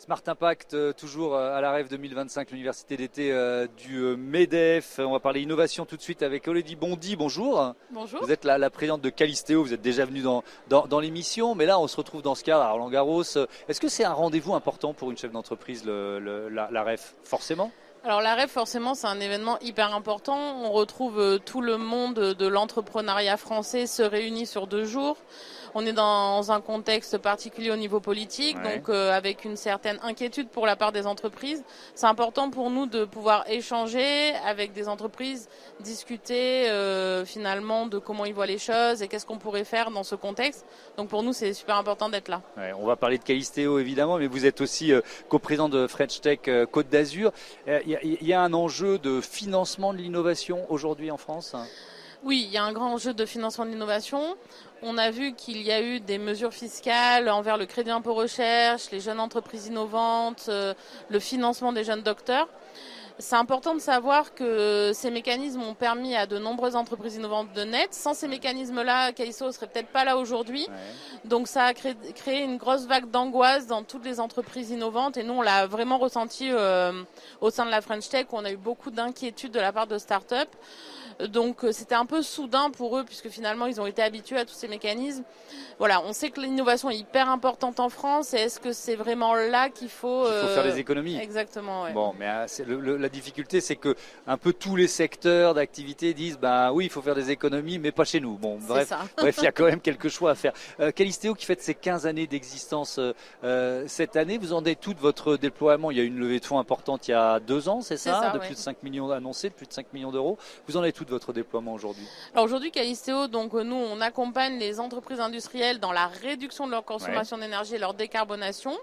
Smart Impact, toujours à la REF 2025, l'université d'été du MEDEF. On va parler innovation tout de suite avec Elodie Bondy. Bonjour. Bonjour. Vous êtes la présidente de Calisteo, vous êtes déjà venue dans l'émission, mais là on se retrouve dans ce cadre à Roland-Garros. Est-ce que c'est un rendez-vous important pour une chef d'entreprise, la REF? Forcément. Alors la REF, forcément, c'est un événement hyper important. On retrouve tout le monde de l'entrepreneuriat français se réunit sur 2 jours. On est dans un contexte particulier au niveau politique, Ouais. donc avec une certaine inquiétude pour la part des entreprises. C'est important pour nous de pouvoir échanger avec des entreprises, discuter finalement de comment ils voient les choses et qu'est-ce qu'on pourrait faire dans ce contexte. Donc pour nous, c'est super important d'être là. Ouais, on va parler de Calisteo évidemment, mais vous êtes aussi coprésident de French Tech Côte d'Azur. Il y a un enjeu de financement de l'innovation aujourd'hui en France? Oui, il y a un grand enjeu de financement de l'innovation. On a vu qu'il y a eu des mesures fiscales envers le crédit impôt recherche, les jeunes entreprises innovantes, le financement des jeunes docteurs. C'est important de savoir que ces mécanismes ont permis à de nombreuses entreprises innovantes de naître. Sans ces mécanismes-là, Calisteo ne serait peut-être pas là aujourd'hui. Ouais. Donc ça a créé une grosse vague d'angoisse dans toutes les entreprises innovantes. Et nous, on l'a vraiment ressenti au sein de la French Tech, où on a eu beaucoup d'inquiétudes de la part de start-up. Donc c'était un peu soudain pour eux, puisque finalement ils ont été habitués à tous ces mécanismes. Voilà, on sait que l'innovation est hyper importante en France, et est-ce que c'est vraiment là qu'il faut Faire des économies. Exactement, ouais. Bon, mais la difficulté, c'est que un peu tous les secteurs d'activité disent, bah oui, il faut faire des économies, mais pas chez nous. Bon, bref, Ça. bref, il y a quand même quelques choix à faire. Calisteo qui fête ses 15 années d'existence cette année, vous en êtes tout de votre déploiement. Il y a eu une levée de fonds importante il y a 2 ans, c'est ça, de ouais. plus de 5 millions annoncés, de plus de 5 millions d'euros. Vous en êtes tout de votre déploiement aujourd'hui? Alors aujourd'hui, Calisteo, donc nous, on accompagne les entreprises industrielles dans la réduction de leur consommation d'énergie et leur décarbonation.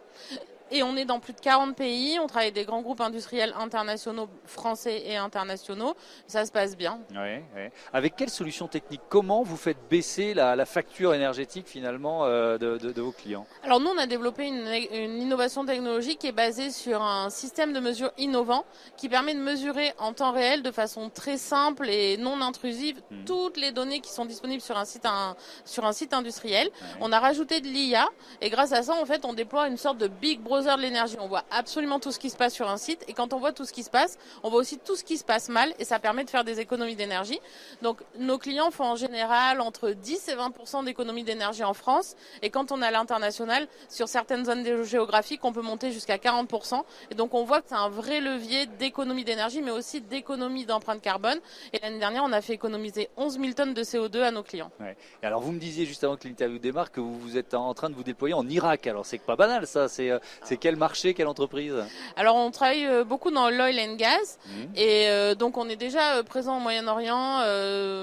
Et on est dans plus de 40 pays, on travaille avec des grands groupes industriels internationaux, français et internationaux. Ça se passe bien. Ouais, ouais. Avec quelle solution technique? Comment vous faites baisser la facture énergétique finalement de vos clients? Alors nous, on a développé une innovation technologique qui est basée sur un système de mesure innovant qui permet de mesurer en temps réel de façon très simple et non intrusive toutes les données qui sont disponibles sur un site industriel. Ouais. On a rajouté de l'IA et grâce à ça, en fait, on déploie une sorte de Big Brother de l'énergie. On voit absolument tout ce qui se passe sur un site et quand on voit tout ce qui se passe, on voit aussi tout ce qui se passe mal et ça permet de faire des économies d'énergie. Donc nos clients font en général entre 10 et 20% d'économies d'énergie en France et quand on est à l'international, sur certaines zones géographiques, on peut monter jusqu'à 40%. Et donc on voit que c'est un vrai levier d'économie d'énergie mais aussi d'économie d'empreinte carbone. Et l'année dernière, on a fait économiser 11 000 tonnes de CO2 à nos clients. Ouais. Et alors vous me disiez juste avant que l'interview démarre que vous êtes en train de vous déployer en Irak. Alors c'est pas banal ça, c'est quel marché, quelle entreprise? Alors on travaille beaucoup dans l'oil and gas et donc on est déjà présent au Moyen-Orient,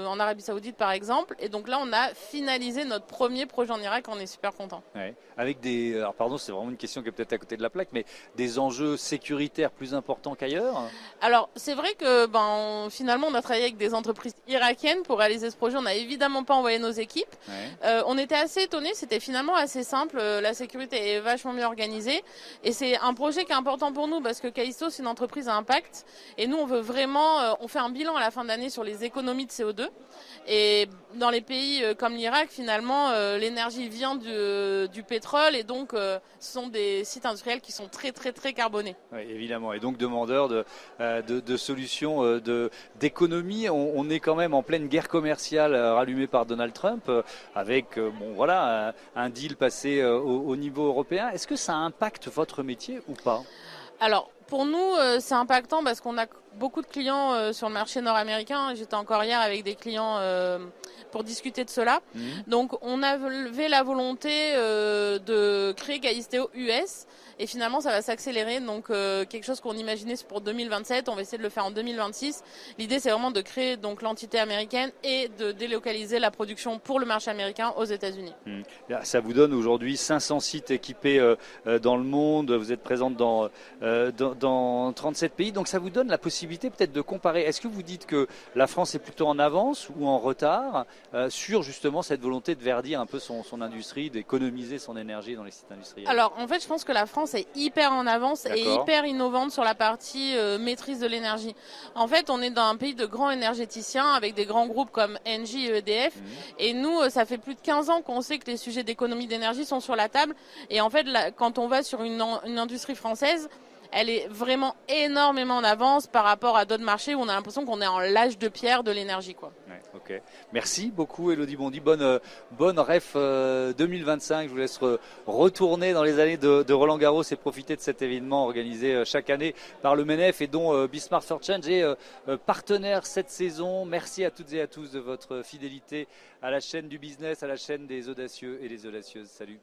en Arabie Saoudite par exemple. Et donc là on a finalisé notre premier projet en Irak, on est super content. Ouais. Avec alors pardon, c'est vraiment une question qui est peut-être à côté de la plaque, mais des enjeux sécuritaires plus importants qu'ailleurs? Alors c'est vrai que finalement on a travaillé avec des entreprises irakiennes pour réaliser ce projet. On n'a évidemment pas envoyé nos équipes. Ouais. On était assez étonnés, c'était finalement assez simple. La sécurité est vachement mieux organisée. Et c'est un projet qui est important pour nous parce que Calisteo, c'est une entreprise à impact. Et nous, on veut vraiment, on fait un bilan à la fin de l'année sur les économies de CO2. Et dans les pays comme l'Irak, finalement, l'énergie vient du pétrole et donc ce sont des sites industriels qui sont très, très, très carbonés. Oui, évidemment. Et donc demandeurs de solutions d'économie. On est quand même en pleine guerre commerciale rallumée par Donald Trump avec un deal passé au niveau européen. Est-ce que ça impacte votre métier ou pas? Alors, pour nous, c'est impactant parce qu'on a beaucoup de clients sur le marché nord-américain. J'étais encore hier avec des clients pour discuter de cela. Donc, on avait la volonté de créer Calisteo US. Et finalement, ça va s'accélérer. Donc, quelque chose qu'on imaginait pour 2027, on va essayer de le faire en 2026. L'idée, c'est vraiment de créer donc l'entité américaine et de délocaliser la production pour le marché américain aux États-Unis. Ça vous donne aujourd'hui 500 sites équipés dans le monde. Vous êtes présente dans dans 37 pays. Donc ça vous donne la possibilité peut-être de comparer. Est-ce que vous dites que la France est plutôt en avance ou en retard sur justement cette volonté de verdir un peu son industrie, d'économiser son énergie dans les sites industriels? Alors en fait je pense que la France est hyper en avance et hyper innovante sur la partie maîtrise de l'énergie. En fait on est dans un pays de grands énergéticiens avec des grands groupes comme Engie et EDF et nous ça fait plus de 15 ans qu'on sait que les sujets d'économie d'énergie sont sur la table et en fait là, quand on va sur une industrie française, elle est vraiment énormément en avance par rapport à d'autres marchés où on a l'impression qu'on est en l'âge de pierre de l'énergie, quoi. Ouais, ok. Merci beaucoup Elodie Bondy. Bonne ref 2025. Je vous laisse retourner dans les années de Roland Garros et profiter de cet événement organisé chaque année par le MENEF et dont Bismart for Change est partenaire cette saison. Merci à toutes et à tous de votre fidélité à la chaîne du business, à la chaîne des audacieux et des audacieuses. Salut.